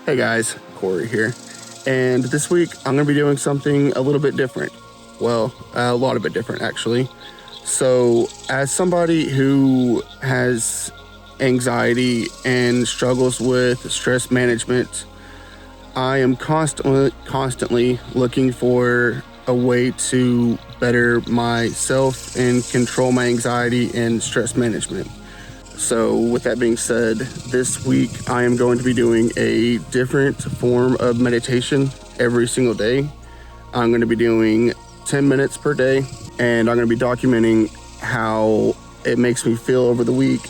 Hey guys, Corey here. And this week I'm going to be doing something a little bit different. Well, a lot of bit different actually. So, as somebody who has anxiety and struggles with stress management, I am constantly looking for a way to better myself and control my anxiety and stress management. So with that being said, this week I am going to be doing a different form of meditation every single day. I'm going to be doing 10 minutes per day, and I'm going to be documenting how it makes me feel over the week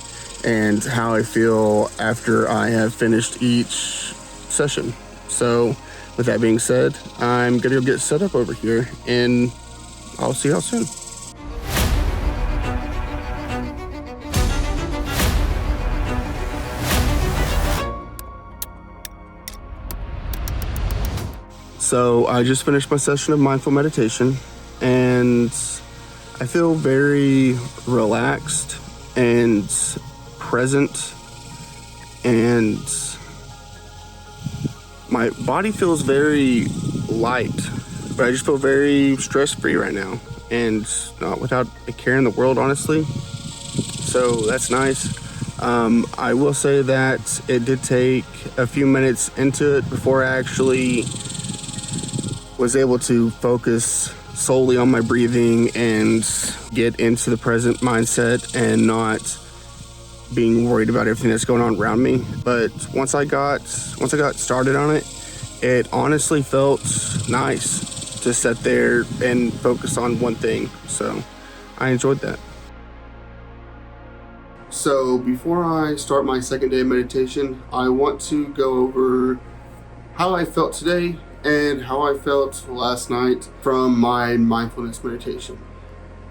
and how I feel after I have finished each session. So with that being said, I'm going to go get set up over here, and I'll see y'all soon. So I just finished my session of mindful meditation, and I feel very relaxed and present, and my body feels very light, but I just feel very stress-free right now and not without a care in the world, honestly. So that's nice. I will say that it did take a few minutes into it before I actually was able to focus solely on my breathing and get into the present mindset and not being worried about everything that's going on around me. But once I got started on it, it honestly felt nice to sit there and focus on one thing. So I enjoyed that. So before I start my second day of meditation, I want to go over how I felt today and how I felt last night from my mindfulness meditation.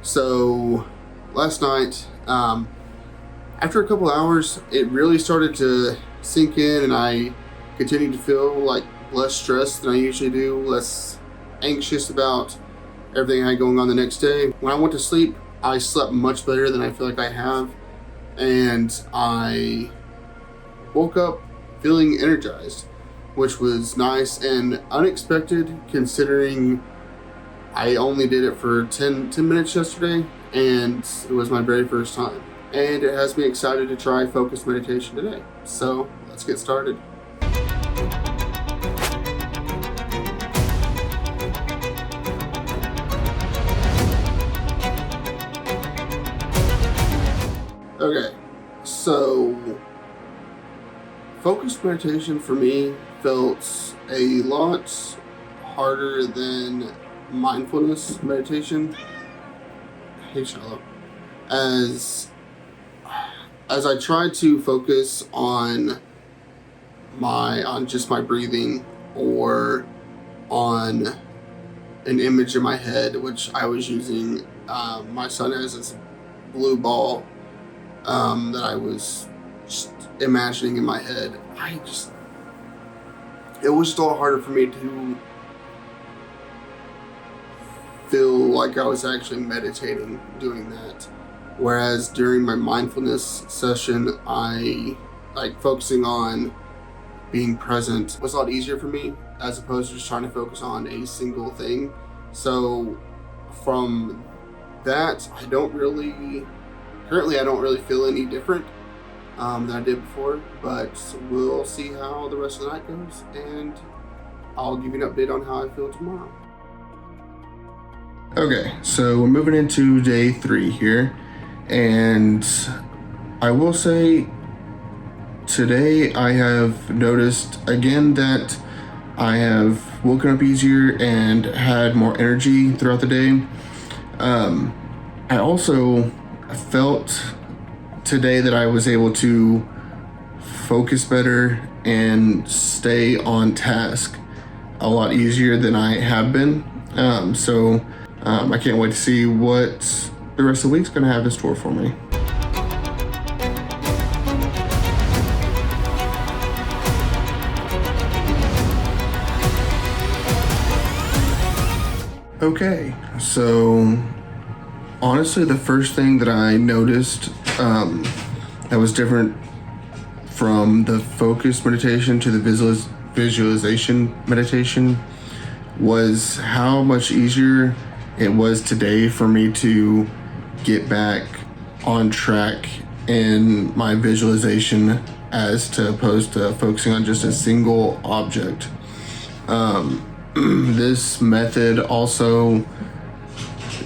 So last night, after a couple hours, it really started to sink in, and I continued to feel like less stressed than I usually do, less anxious about everything I had going on the next day. When I went to sleep, I slept much better than I feel like I have, and I woke up feeling energized, which was nice and unexpected considering I only did it for 10 minutes yesterday, and it was my very first time. And it has me excited to try focused meditation today. So let's get started. Okay, so focused meditation for me felt a lot harder than mindfulness meditation. Hey, Shallow. As I tried to focus on just my breathing or on an image in my head, which I was using my son has this blue ball that I was just imagining in my head. It was just a lot harder for me to feel like I was actually meditating doing that. Whereas during my mindfulness session, I focusing on being present was a lot easier for me as opposed to just trying to focus on a single thing. So from that, I don't really feel any different than I did before, but we'll see how the rest of the night goes, and I'll give you an update on how I feel tomorrow. Okay, so we're moving into day 3 here, and I will say today I have noticed again that I have woken up easier and had more energy throughout the day. I also felt today that I was able to focus better and stay on task a lot easier than I have been. So I can't wait to see what the rest of the week's going to have in store for me. Okay, so honestly, the first thing that I noticed that was different from the focused meditation to the visualization meditation was how much easier it was today for me to get back on track in my visualization as to opposed to focusing on just a single object. This method also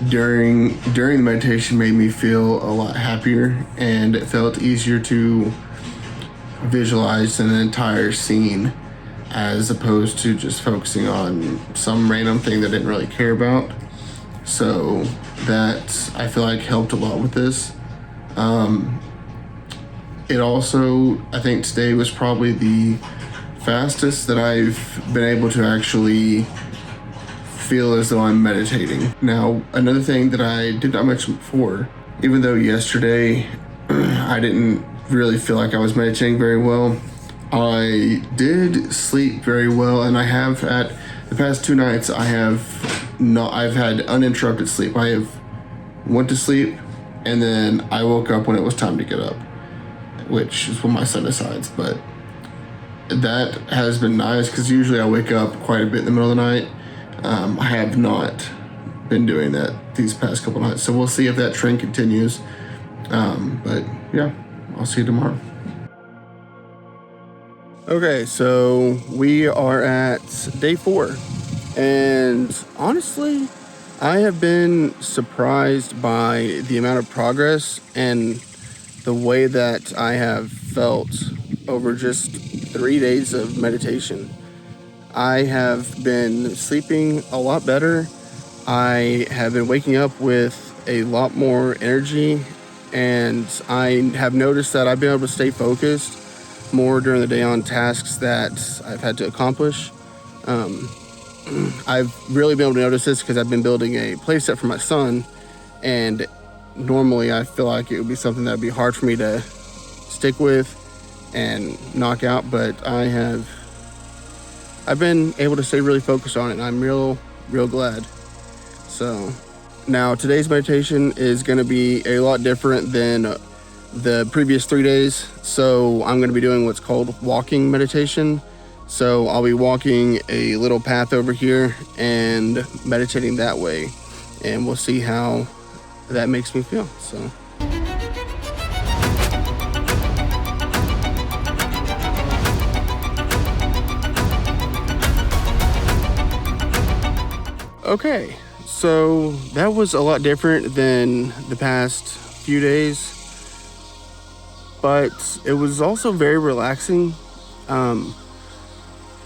during the meditation made me feel a lot happier, and it felt easier to visualize an entire scene as opposed to just focusing on some random thing that I didn't really care about. So that I feel like helped a lot with this. It also, I think today was probably the fastest that I've been able to actually feel as though I'm meditating. Now, another thing that I did not mention before, even though yesterday I didn't really feel like I was meditating very well, I did sleep very well, and I have at the past 2 nights I've had uninterrupted sleep. I have went to sleep and then I woke up when it was time to get up, which is when my son decides, but that has been nice because usually I wake up quite a bit in the middle of the night. I have not been doing that these past couple nights, so we'll see if that trend continues. But yeah, I'll see you tomorrow. Okay, so we are at day 4, and honestly, I have been surprised by the amount of progress and the way that I have felt over just 3 days of meditation. I have been sleeping a lot better. I have been waking up with a lot more energy, and I have noticed that I've been able to stay focused more during the day on tasks that I've had to accomplish. I've really been able to notice this because I've been building a playset for my son, and normally I feel like it would be something that would be hard for me to stick with and knock out, but I've been able to stay really focused on it, and I'm real glad. So now today's meditation is going to be a lot different than the previous 3 days. So I'm going to be doing what's called walking meditation. So I'll be walking a little path over here and meditating that way, and we'll see how that makes me feel. So okay, so that was a lot different than the past few days, but it was also very relaxing.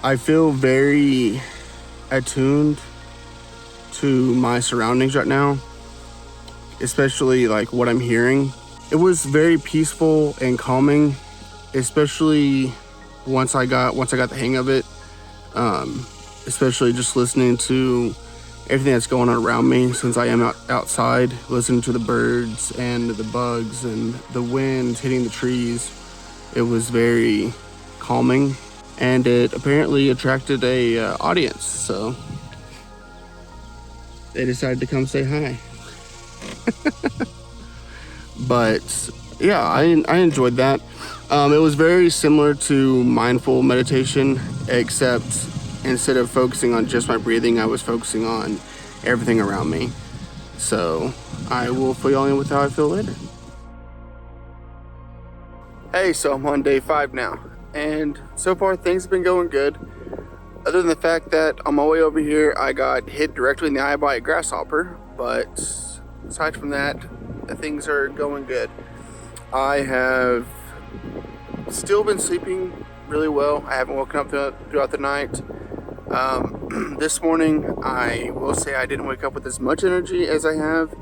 I feel very attuned to my surroundings right now, especially like what I'm hearing. It was very peaceful and calming, especially once I got the hang of it. Especially just listening to everything that's going on around me, since I am outside, listening to the birds and the bugs and the wind hitting the trees. It was very calming, and it apparently attracted a audience, so they decided to come say hi. But yeah, I enjoyed that. It was very similar to mindful meditation, except instead of focusing on just my breathing, I was focusing on everything around me. So I will fill y'all in with how I feel later. Hey, so I'm on day 5 now, and so far things have been going good. Other than the fact that on my way over here, I got hit directly in the eye by a grasshopper, but aside from that, things are going good. I have still been sleeping really well. I haven't woken up throughout the night. This morning, I will say I didn't wake up with as much energy as I have,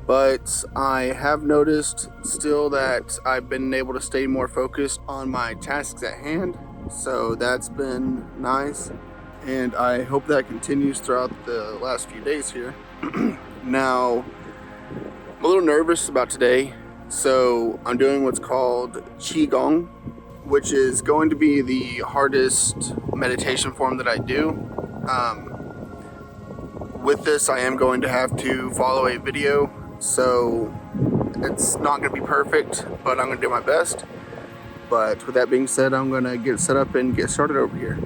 but I have noticed still that I've been able to stay more focused on my tasks at hand, so that's been nice, and I hope that continues throughout the last few days here. Now, I'm a little nervous about today, so I'm doing what's called Qigong, which is going to be the hardest meditation form that I do. With this, I am going to have to follow a video, so it's not going to be perfect, but I'm going to do my best. But with that being said, I'm going to get set up and get started over here.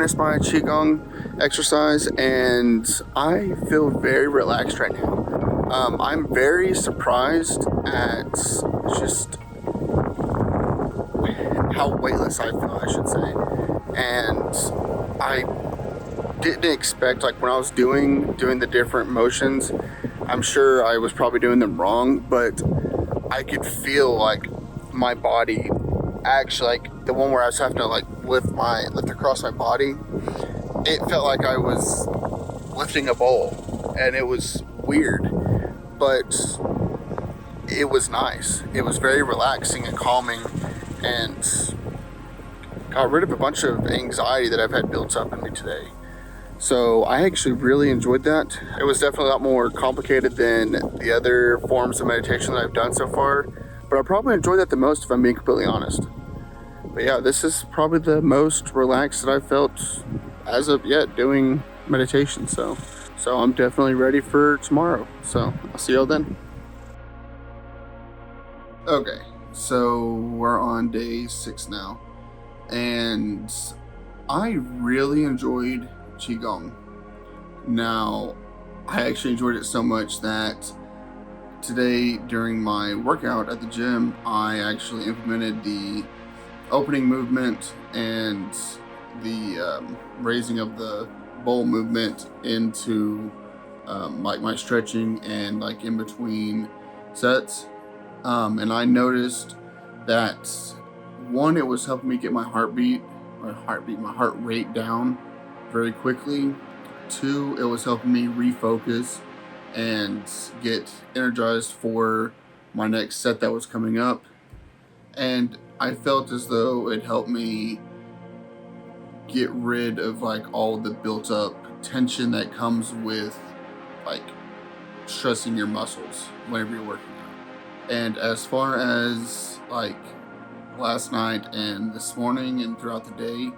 finished my Qigong exercise and I feel very relaxed right now. I'm very surprised at just how weightless I feel, I should say. And I didn't expect, like when I was doing the different motions, I'm sure I was probably doing them wrong, but I could feel like my body actually, like the one where I was having to like lift across my body, it felt like I was lifting a bowl, and it was weird, but it was nice. It was very relaxing and calming, and got rid of a bunch of anxiety that I've had built up in me today. So I actually really enjoyed that. It was definitely a lot more complicated than the other forms of meditation that I've done so far, but I probably enjoyed that the most, if I'm being completely honest. But yeah, this is probably the most relaxed that I've felt as of yet doing meditation. So I'm definitely ready for tomorrow. So I'll see y'all then. Okay, so we're on day 6 now, and I really enjoyed Qigong. Now, I actually enjoyed it so much that today during my workout at the gym, I actually implemented the opening movement and the raising of the bowl movement into like my stretching and like in between sets. And I noticed that one, it was helping me get my heart rate down very quickly. 2, it was helping me refocus and get energized for my next set that was coming up. And I felt as though it helped me get rid of like all the built up tension that comes with like stressing your muscles whenever you're working out. And as far as like last night and this morning and throughout the day,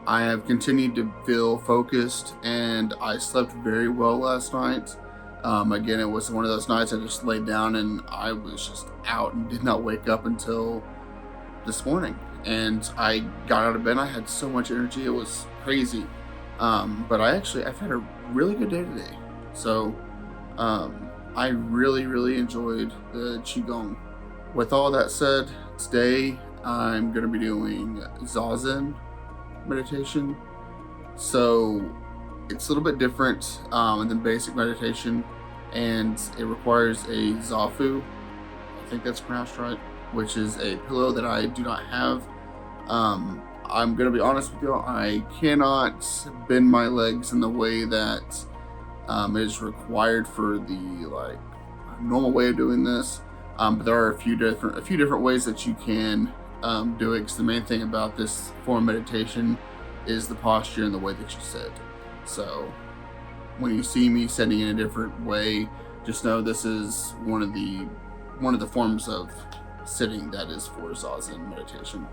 I have continued to feel focused, and I slept very well last night. Again, it was one of those nights I just laid down and I was just out and did not wake up until this morning. And I got out of bed, I had so much energy, it was crazy. But I've had a really good day today. So I really enjoyed the Qigong. With all that said, today I'm going to be doing Zazen meditation. So it's a little bit different than basic meditation, and it requires a Zafu, I think that's pronounced right, which is a pillow that I do not have. I'm going to be honest with you, I cannot bend my legs in the way that is required for the like normal way of doing this. But there are a few different ways that you can do it, because the main thing about this form of meditation is the posture and the way that you sit. So when you see me sitting in a different way, just know this is one of the forms of sitting that is for Zazen meditation.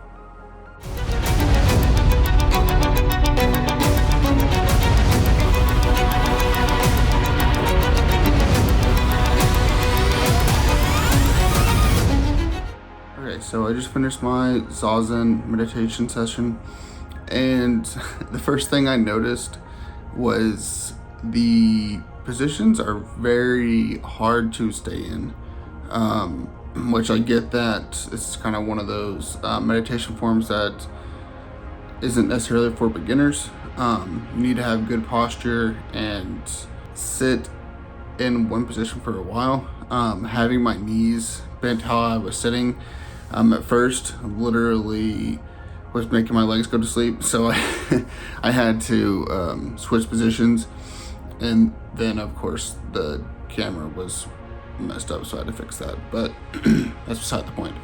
Okay, so I just finished my Zazen meditation session, and the first thing I noticed was the positions are very hard to stay in, which I get that it's kind of one of those meditation forms that isn't necessarily for beginners. You need to have good posture and sit in one position for a while. Having my knees bent how I was sitting at first literally was making my legs go to sleep, so I had to switch positions, and then of course the camera was messed up, so I had to fix that, but that's beside the point.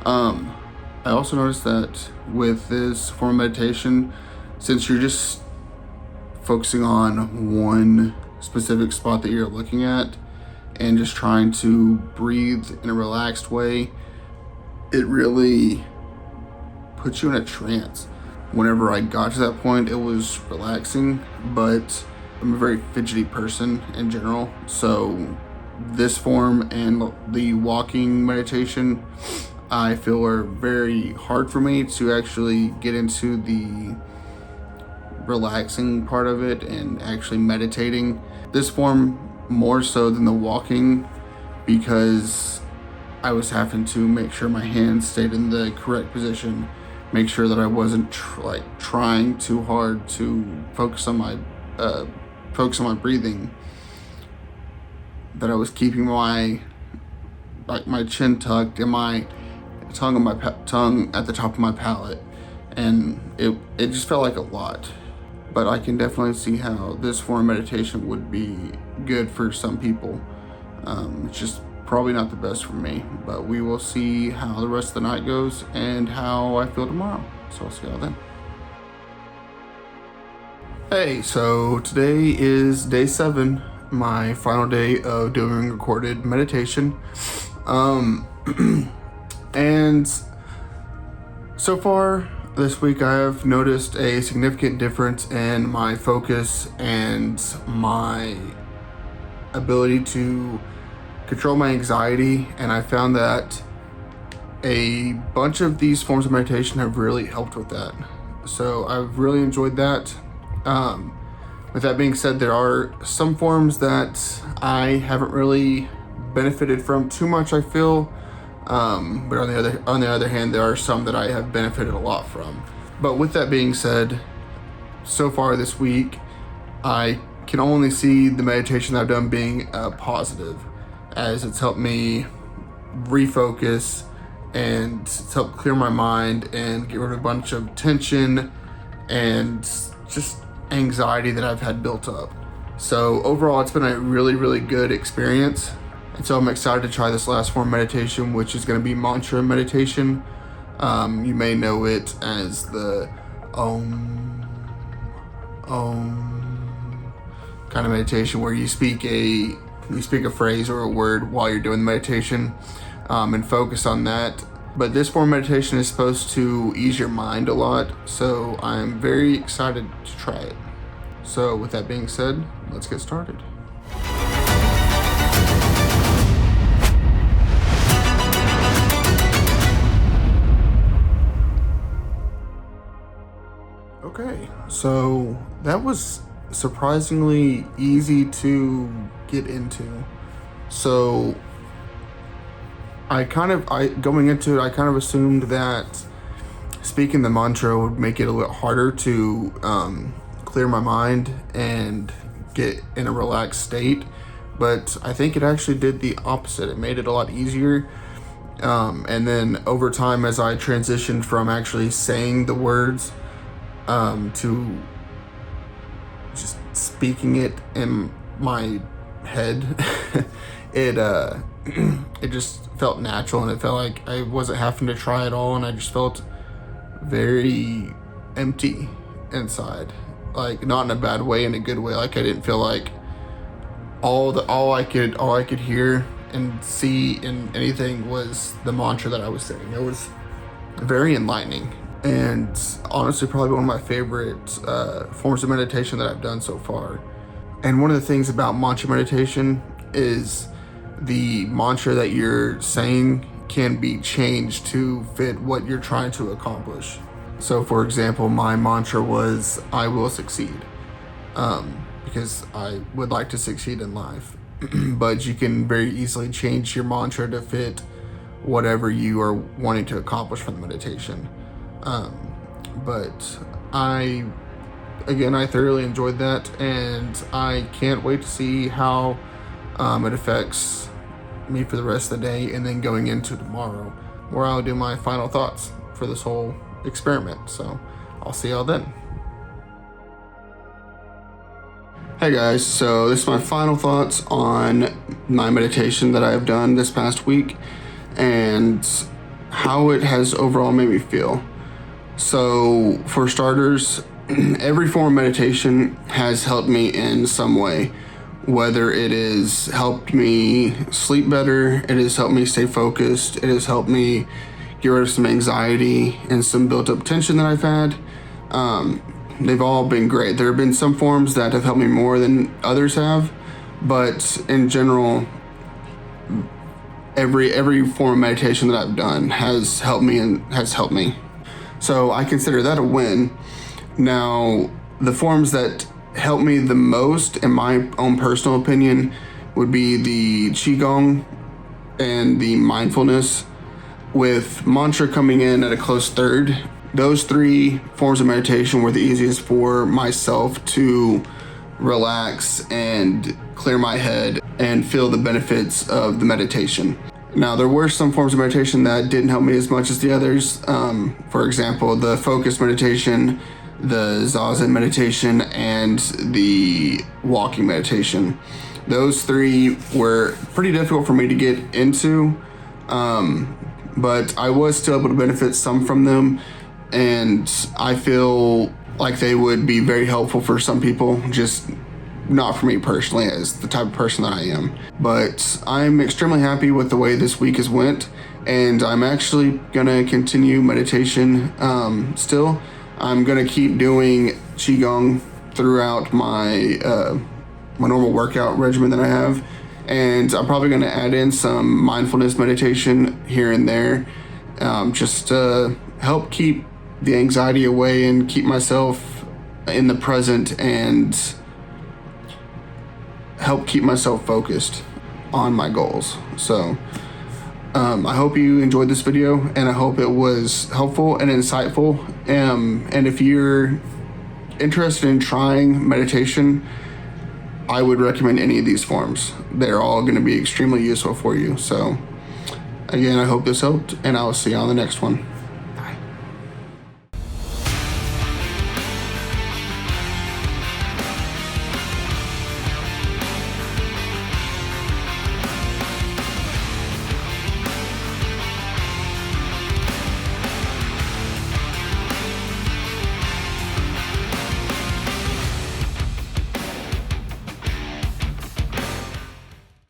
I also noticed that with this form of meditation, since you're just focusing on one specific spot that you're looking at and just trying to breathe in a relaxed way, it really puts you in a trance. Whenever I got to that point, it was relaxing, but I'm a very fidgety person in general, so this form and the walking meditation I feel are very hard for me to actually get into the relaxing part of it and actually meditating. This form more so than the walking, because I was having to make sure my hands stayed in the correct position, make sure that I wasn't trying too hard to focus on my breathing, that I was keeping my chin tucked and my tongue at the top of my palate, and it just felt like a lot. But I can definitely see how this form of meditation would be good for some people. It's just probably not the best for me, but we will see how the rest of the night goes and how I feel tomorrow. So I'll see y'all then. Hey, so today is day 7, my final day of doing recorded meditation. And so far this week I have noticed a significant difference in my focus and my ability to control my anxiety, and I found that a bunch of these forms of meditation have really helped with that. So I've really enjoyed that. With that being said, there are some forms that I haven't really benefited from too much, I feel. But on the other hand, there are some that I have benefited a lot from. But with that being said, so far this week, I can only see the meditation that I've done being positive, as it's helped me refocus and it's helped clear my mind and get rid of a bunch of tension and just anxiety that I've had built up. So overall, it's been a really, really good experience. And so I'm excited to try this last form of meditation, which is going to be mantra meditation. You may know it as the Om kind of meditation, where you speak a phrase or a word while you're doing the meditation, and focus on that. But this form of meditation is supposed to ease your mind a lot, so I'm very excited to try it. So with that being said, let's get started. Okay, so that was surprisingly easy to get into. So going into it, I kind of assumed that speaking the mantra would make it a little harder to clear my mind and get in a relaxed state, but I think it actually did the opposite. It made it a lot easier. And then over time, as I transitioned from actually saying the words to just speaking it in my head, it just felt natural, and it felt like I wasn't having to try at all, and I just felt very empty inside. Like, not in a bad way, in a good way. Like, I didn't feel like all I could hear and see in anything was the mantra that I was saying. It was very enlightening, and honestly probably one of my favorite forms of meditation that I've done so far. And one of the things about mantra meditation is the mantra that you're saying can be changed to fit what you're trying to accomplish. So for example, my mantra was, I will succeed, because I would like to succeed in life. But you can very easily change your mantra to fit whatever you are wanting to accomplish from the meditation. But I thoroughly enjoyed that, and I can't wait to see how it affects me for the rest of the day, and then going into tomorrow, where I'll do my final thoughts for this whole experiment. So I'll see y'all then. Hey guys, so this is my final thoughts on my meditation that I have done this past week and how it has overall made me feel. So for starters, every form of meditation has helped me in some way. Whether it has helped me sleep better, it has helped me stay focused, it has helped me get rid of some anxiety and some built up tension that I've had. They've all been great. There have been some forms that have helped me more than others have, but in general, every form of meditation that I've done has helped me. So I consider that a win. Now, the forms that help me the most, in my own personal opinion, would be the Qigong and the Mindfulness, with mantra coming in at a close third. Those three forms of meditation were the easiest for myself to relax and clear my head and feel the benefits of the meditation. Now, there were some forms of meditation that didn't help me as much as the others. For example, the focus meditation, the Zazen meditation, and the walking meditation. Those three were pretty difficult for me to get into, but I was still able to benefit some from them, and I feel like they would be very helpful for some people, just not for me personally as the type of person that I am. But I'm extremely happy with the way this week has went, and I'm actually gonna continue meditation still. I'm gonna keep doing Qigong throughout my my normal workout regimen that I have, and I'm probably gonna add in some mindfulness meditation here and there, just to help keep the anxiety away and keep myself in the present and help keep myself focused on my goals. So I hope you enjoyed this video, and I hope it was helpful and insightful. And if you're interested in trying meditation, I would recommend any of these forms. They're all going to be extremely useful for you. So again, I hope this helped, and I will see you on the next one.